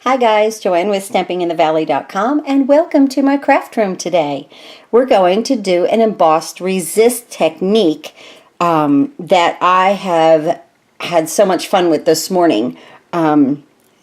Hi guys, Joanne with stampinginthevalley.com and welcome to my craft room today. We're going to do an embossed resist technique that I have had so much fun with this morning.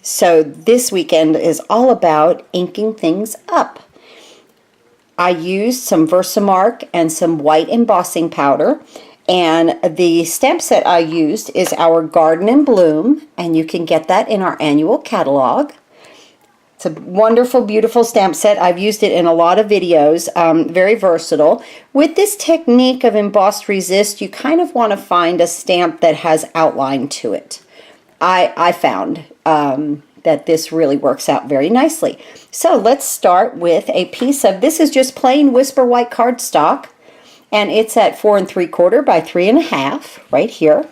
So this weekend is all about inking things up. I used some Versamark and some white embossing powder, and the stamp set I used is our Garden in Bloom, and you can get that in our annual catalog. It's a wonderful, beautiful stamp set. I've used it in a lot of videos, very versatile. With this technique of embossed resist, you kind of want to find a stamp that has outline to it. I found that this really works out very nicely. So let's start with a piece of, this is just plain Whisper White cardstock, and it's at 4 3/4 by 3 1/2 right here.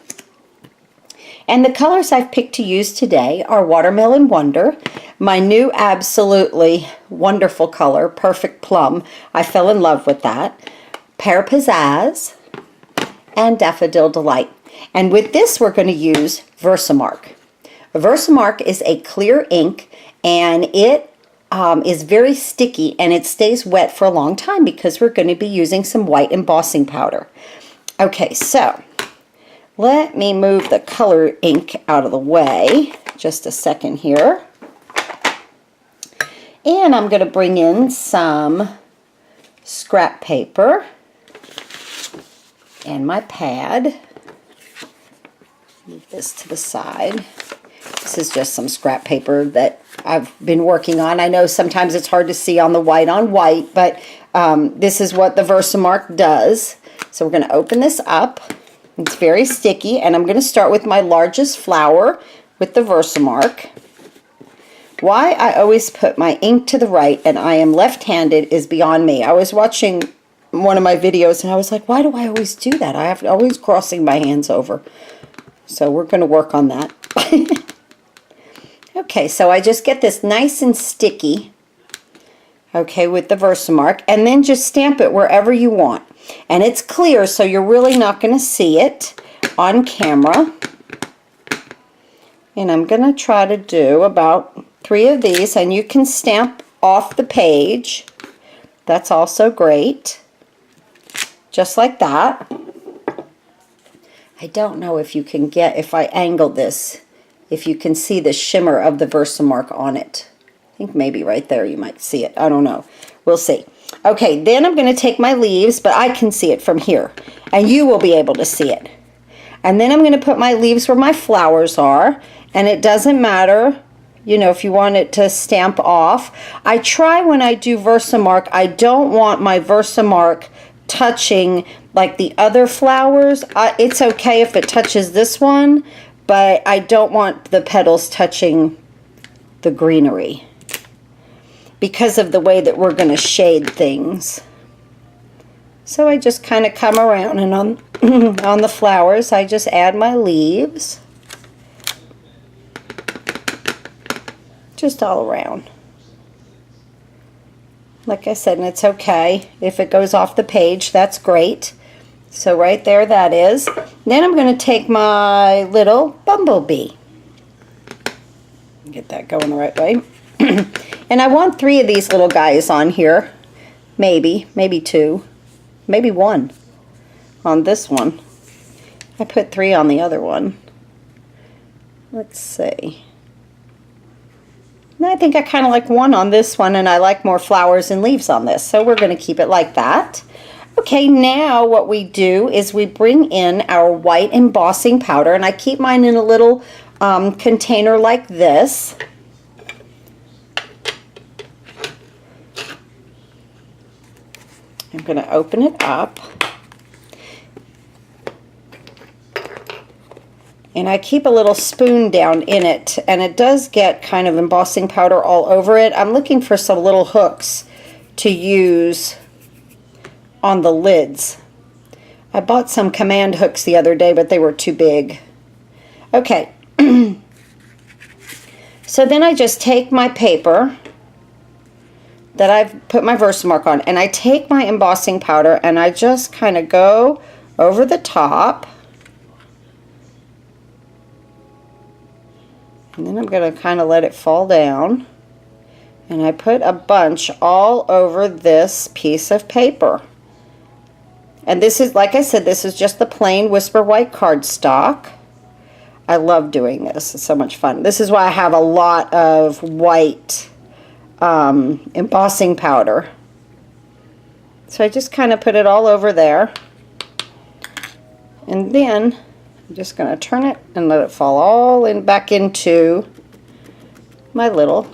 And the colors I've picked to use today are Watermelon Wonder, my new absolutely wonderful color, Perfect Plum. I fell in love with that. Pear Pizzazz, and Daffodil Delight. And with this we're going to use Versamark. Versamark is a clear ink, and it is very sticky, and it stays wet for a long time because we're going to be using some white embossing powder. Okay, so let me move the color ink out of the way. Just a second here. And I'm going to bring in some scrap paper and my pad. Move this to the side. This is just some scrap paper that I've been working on. I know sometimes it's hard to see on the white on white, but this is what the Versamark does. So we're going to open this up. It's very sticky, and I'm going to start with my largest flower with the Versamark. Why I always put my ink to the right and I am left-handed is beyond me. I was watching one of my videos and I was like, why do I always do that? I have always crossing my hands over. So we're going to work on that. Okay, so I just get this nice and sticky, okay, with the Versamark, and then just stamp it wherever you want. And it's clear, so you're really not going to see it on camera. And I'm going to try to do about 3 of these, and you can stamp off the page. That's also great. Just like that. I don't know if you can get, if I angle this, if you can see the shimmer of the Versamark on it. I think maybe right there you might see it. I don't know. We'll see. Okay, then I'm going to take my leaves, but I can see it from here, and you will be able to see it. And then I'm going to put my leaves where my flowers are, and it doesn't matter, you know, if you want it to stamp off. I try when I do Versamark, I don't want my Versamark touching like the other flowers. It's okay if it touches this one, but I don't want the petals touching the greenery because of the way that we're going to shade things. So I just kind of come around, and on, on the flowers I just add my leaves. Just all around. Like I said, and it's okay if it goes off the page, that's great. So right there that is. Then I'm going to take my little bumblebee. Get that going the right way. And I want 3 of these little guys on here. Maybe 2. Maybe 1 on this one. I put 3 on the other one. Let's see. I think I kind of like 1 on this one, and I like more flowers and leaves on this. So we're going to keep it like that. Okay, now what we do is we bring in our white embossing powder, and I keep mine in a little container like this. I'm going to open it up, and I keep a little spoon down in it, and it does get kind of embossing powder all over it. I'm looking for some little hooks to use on the lids. I bought some command hooks the other day, but they were too big. Okay, so then I just take my paper that I've put my Versamark on, and I take my embossing powder and I just kind of go over the top And then I'm going to kind of let it fall down. And I put a bunch all over this piece of paper. And this is, like I said, this is just the plain Whisper White cardstock. I love doing this. It's so much fun. This is why I have a lot of white embossing powder. So I just kind of put it all over there. And then I'm just going to turn it and let it fall all in back into my little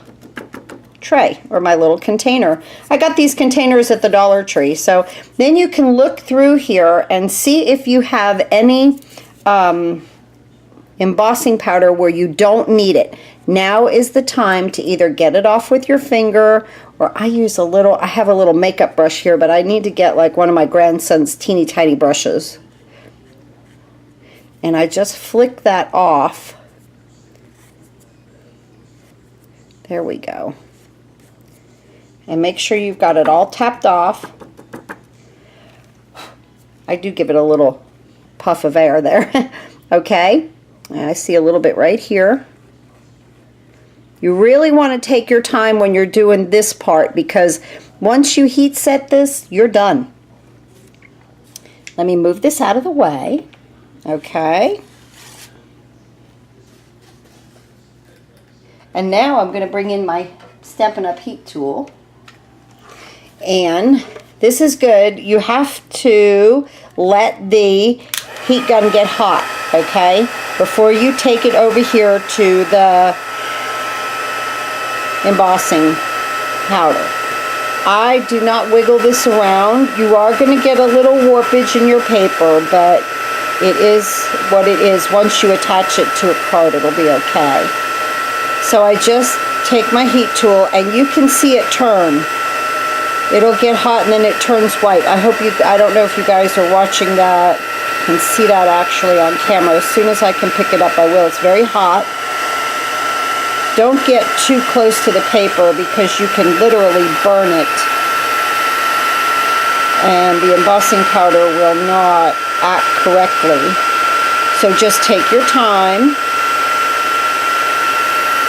tray or my little container. I got these containers at the Dollar Tree. So then you can look through here and see if you have any embossing powder where you don't need it. Now is the time to either get it off with your finger, or I have a little makeup brush here, but I need to get like one of my grandson's teeny tiny brushes. And I just flick that off. There we go. And make sure you've got it all tapped off. I do give it a little puff of air there. Okay, and I see a little bit right here. You really want to take your time when you're doing this part, because once you heat set this, you're done. Let me move this out of the way. Okay. And now I'm going to bring in my Stampin' Up! Heat tool. And this is good. You have to let the heat gun get hot, okay, before you take it over here to the embossing powder. I do not wiggle this around. You are going to get a little warpage in your paper, but it is what it is. Once you attach it to a card, it'll be okay. So I just take my heat tool, and you can see it turn. It'll get hot and then it turns white. I don't know if you guys are watching that, can see that actually on camera. As soon as I can pick it up, I will. It's very hot. Don't get too close to the paper because you can literally burn it. And the embossing powder will not act correctly. So just take your time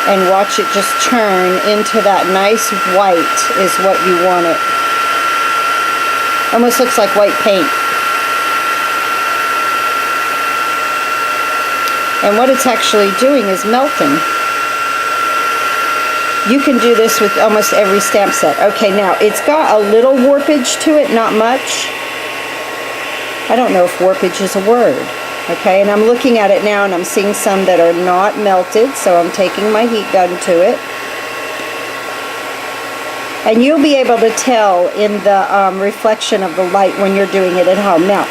and watch it just turn into that nice white is what you want it. Almost looks like white paint. And what it's actually doing is melting. You can do this with almost every stamp set. Okay, now it's got a little warpage to it, not much. I don't know if warpage is a word. Okay, and I'm looking at it now and I'm seeing some that are not melted, so I'm taking my heat gun to it. And you'll be able to tell in the reflection of the light when you're doing it at home. Now,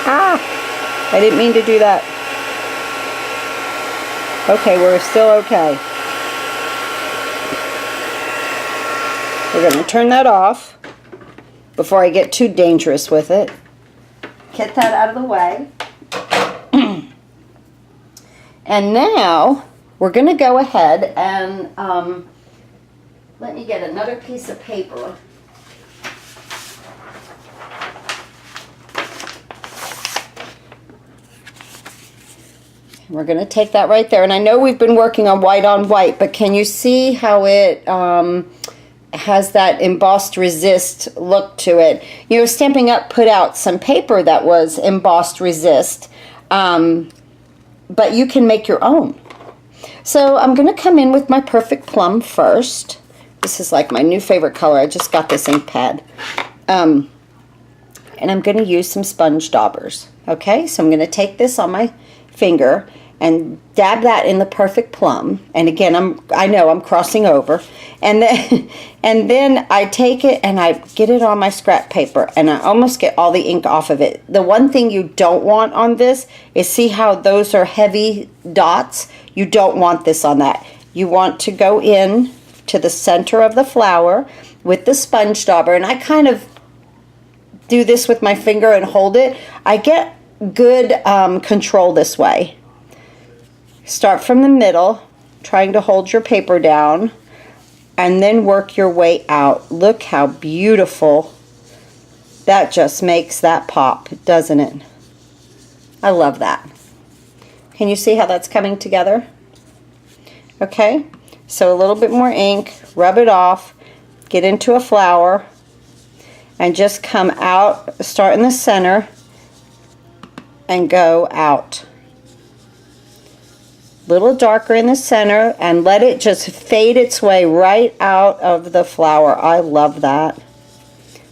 I didn't mean to do that. Okay, we're still okay. We're going to turn that off before I get too dangerous with it. Get that out of the way. And now we're going to go ahead and let me get another piece of paper. We're going to take that right there. And I know we've been working on white, but can you see how it has that embossed resist look to it? You know, Stampin' Up! Put out some paper that was embossed resist. But you can make your own. So I'm going to come in with my Perfect Plum first. This is like my new favorite color. I just got this ink pad. And I'm going to use some sponge daubers. Okay, so I'm going to take this on my finger and dab that in the Perfect Plum. And again, I know I'm crossing over. And then I take it and I get it on my scrap paper and I almost get all the ink off of it. The one thing you don't want on this is, see how those are heavy dots? You don't want this on that. You want to go in to the center of the flower with the sponge dauber, and I kind of do this with my finger and hold it. I get good control this way. Start from the middle, trying to hold your paper down, and then work your way out. Look how beautiful. That just makes that pop, doesn't it? I love that. Can you see how that's coming together? Okay, so a little bit more ink, rub it off, get into a flower, and just come out, start in the center, and go out. Little darker in the center, and let it just fade its way right out of the flower. I love that.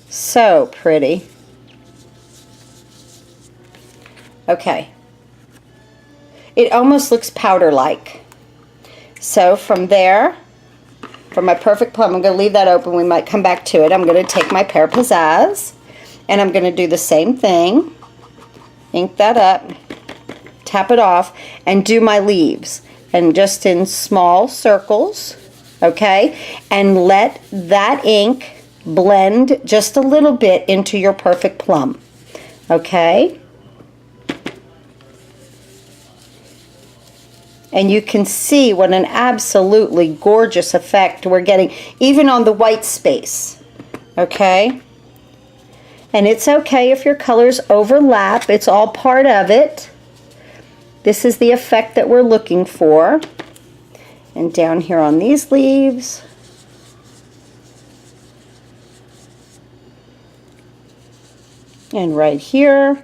So pretty. Okay. It almost looks powder-like. So from there, for my perfect plum, I'm going to leave that open. We might come back to it. I'm going to take my Pear Pizzazz, and I'm going to do the same thing. Ink that up, tap it off, and do my leaves. And just in small circles, okay? And let that ink blend just a little bit into your perfect plum, okay? And you can see what an absolutely gorgeous effect we're getting, even on the white space, okay? And it's okay if your colors overlap. It's all part of it. This is the effect that we're looking for. And down here on these leaves. And right here.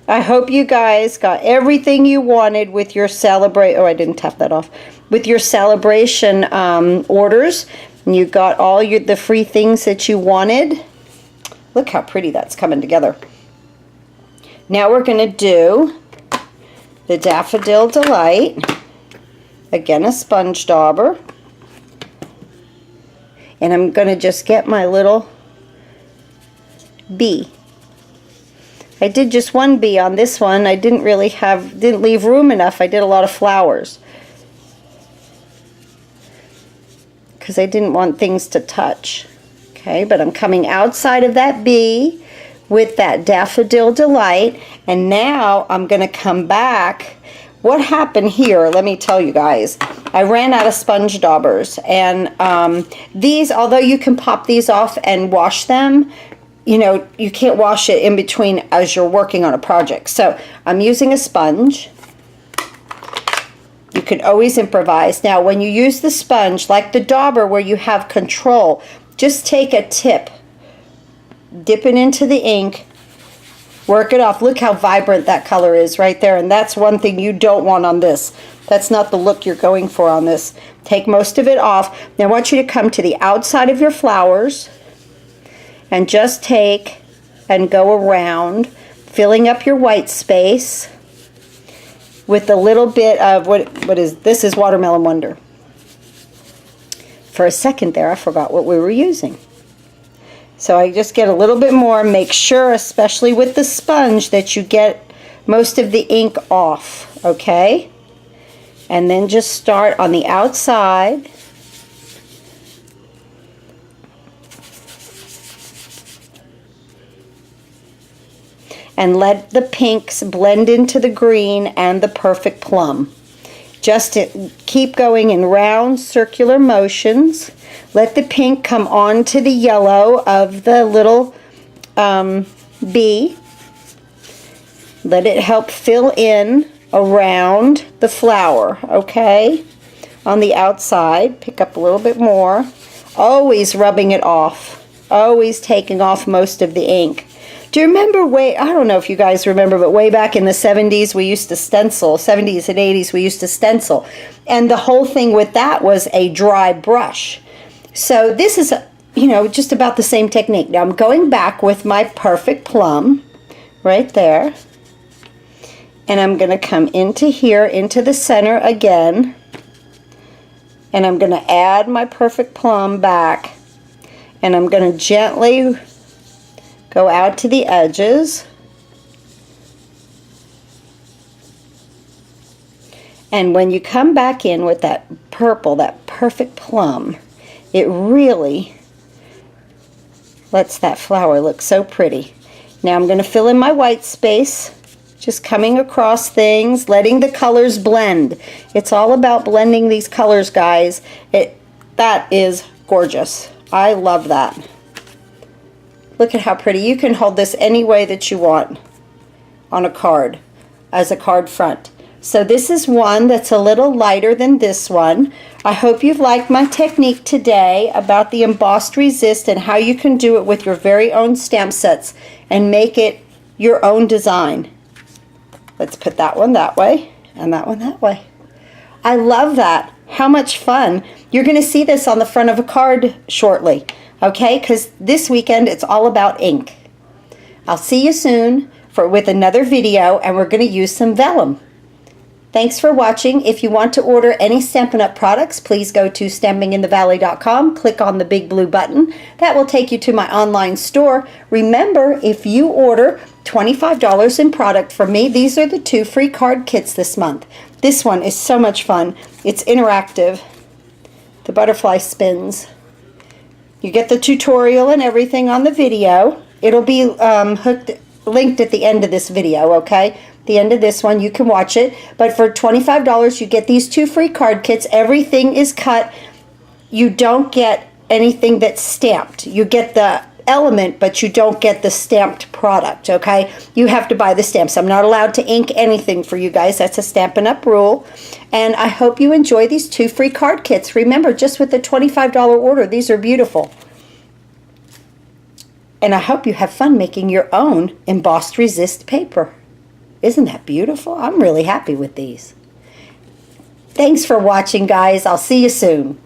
I hope you guys got everything you wanted with your oh, I didn't tap that off. With your celebration orders. And you got all the free things that you wanted. Look how pretty that's coming together. Now we're going to do the Daffodil Delight. Again, a sponge dauber. And I'm going to just get my little bee. I did just one bee on this one. I didn't leave room enough. I did a lot of flowers because I didn't want things to touch. Okay, but I'm coming outside of that bee with that Daffodil Delight, and now I'm going to come back. What happened here, let me tell you guys, I ran out of sponge daubers, and these, although you can pop these off and wash them, you know, you can't wash it in between as you're working on a project. So I'm using a sponge. You can always improvise. Now, when you use the sponge, like the dauber where you have control, just take a tip, dip it into the ink, work it off. Look how vibrant that color is right there. And that's one thing you don't want on this. That's not the look you're going for on this. Take most of it off. Now I want you to come to the outside of your flowers and just take and go around, filling up your white space with a little bit of, this is Watermelon Wonder. For a second there, I forgot what we were using. So I just get a little bit more, make sure, especially with the sponge, that you get most of the ink off, okay? And then just start on the outside. And let the pinks blend into the green and the perfect plum. Just keep going in round circular motions. Let the pink come onto the yellow of the little bee. Let it help fill in around the flower, okay? On the outside, pick up a little bit more. Always rubbing it off. Always taking off most of the ink. Do you remember I don't know if you guys remember, but way back in the 70s we used to stencil, 70s and 80s we used to stencil. And the whole thing with that was a dry brush. So this is, you know, just about the same technique. Now I'm going back with my perfect plum right there. And I'm going to come into here, into the center again. And I'm going to add my perfect plum back. And I'm going to gently go out to the edges. And when you come back in with that purple, that perfect plum, it really lets that flower look so pretty. Now I'm going to fill in my white space, just coming across things, letting the colors blend. It's all about blending these colors, guys. That is gorgeous. I love that. Look at how pretty. You can hold this any way that you want on a card, as a card front. So this is one that's a little lighter than this one. I hope you've liked my technique today about the embossed resist and how you can do it with your very own stamp sets and make it your own design. Let's put that one that way and that one that way. I love that. How much fun. You're going to see this on the front of a card shortly, okay? Because this weekend it's all about ink. I'll see you soon with another video, and we're going to use some vellum. Thanks for watching. If you want to order any Stampin' Up! Products, please go to stampinginthevalley.com, click on the big blue button. That will take you to my online store. Remember, if you order $25 in product from me, these are the 2 free card kits this month. This one is so much fun. It's interactive. The butterfly spins. You get the tutorial and everything on the video. It'll be linked at the end of this video, okay? The end of this one, you can watch it. But for $25, you get these 2 free card kits. Everything is cut. You don't get anything that's stamped. You get the element, but you don't get the stamped product, okay? You have to buy the stamps. I'm not allowed to ink anything for you guys. That's a Stampin' Up! Rule. And I hope you enjoy these 2 free card kits. Remember, just with the $25 order, these are beautiful. And I hope you have fun making your own embossed resist paper. Isn't that beautiful? I'm really happy with these. Thanks for watching, guys. I'll see you soon.